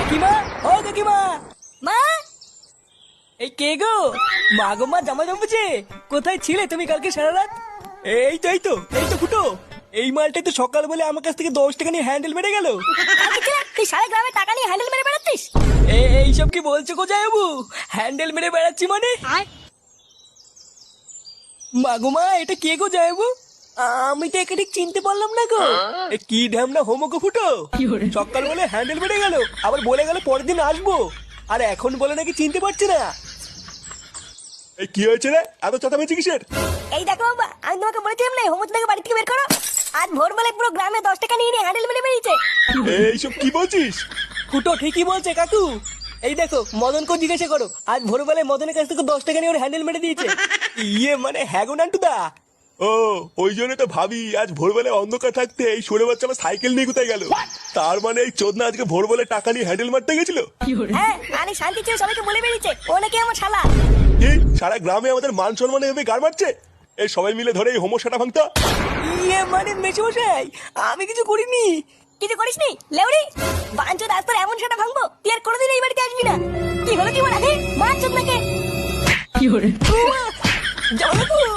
কাকিমা, ও কাকিমা, মা এই কে গো? মা গো মা, জামা জমেছে। কোথায় ছিলে তুমি কালকে সারা রাত? এই তো ফুটো। এই মালটাই তো সকাল বলে আমার কাছ থেকে 10 টাকা নিয়ে হ্যান্ডেল মেরে গেল। কালকে ছিল তুই সারা গ্রামে টাকা নিয়ে হ্যান্ডেল মেরে বেড়াচ্ছিস? এইসব কি বলছো গো জামাইবাবু? হ্যান্ডেল মেরে বেড়াচ্ছি মানে? মা গো মা, এটা কে গো জামাইবাবু? আমি তো একে ঠিক চিনতে পারলাম না গো। এ কি ঢ্যামনা হোমো গো ফুটো। সকাল বলে হ্যান্ডেল মেরে গেল, আবার বলে গেল পরের দিন আসবো, আর এখন বলে নাকি চিনতে পারছি না। এই কি হয়েছে রে, এত চেঁচামেচি কিসের? এই দেখো বাবা, আমি তোমাকে বলেছিলাম না হোমচ থেকে বাড়ি থেকে বের করো। আজ ভোরবেলায় পুরো গ্রামে 10 টাকা নিয়ে হ্যান্ডেল মেরে বেরিয়েছে। এইসব কি বলছিস? ফুটো ঠিকই বলছে কাকু। এই দেখো, মদনকে জিজ্ঞাসা করো, আজ ভোরবেলায় মদনের কাছ থেকে 10 টাকা নিয়ে ওর হ্যান্ডেল মেরে দিয়েছে। ইয়ে মানে হ্যাঁ গো নান্টুদা। ও, ওই জন্য তো ভাবি আজ ভোরবেলায় অন্ধকার থাকতে এই সরে বাচ্চা আমার সাইকেল নিয়ে কোথায় গেল। তার মানে এই চোদনা আজকে ভোরবেলায় টাকা নিয়ে হ্যান্ডেল মারতে গেছিল। হ্যাঁ, আরে শান্তি ছিল সবাইকে বলে বেরিয়েছে ও নাকি আমার শালা। কি সারা গ্রামে আমাদের মান সম্মান এভাবে গাড় মারছে? এই সবাই মিলে ধরে এই হোমোসাটা ভাঙতা। ইয়ে মানে মেশমশাই, আমি কিছু করিনি। কিছু করিসনি লেউড়ি? বাঞ্চোদ আজ তোর এমন সেটা ভাঙবো তুই আর কোনোদিন এই বাড়িতে আসবি না। কি হলো কি বলা বাঞ্চোদ নাকি? জামাইবাবু,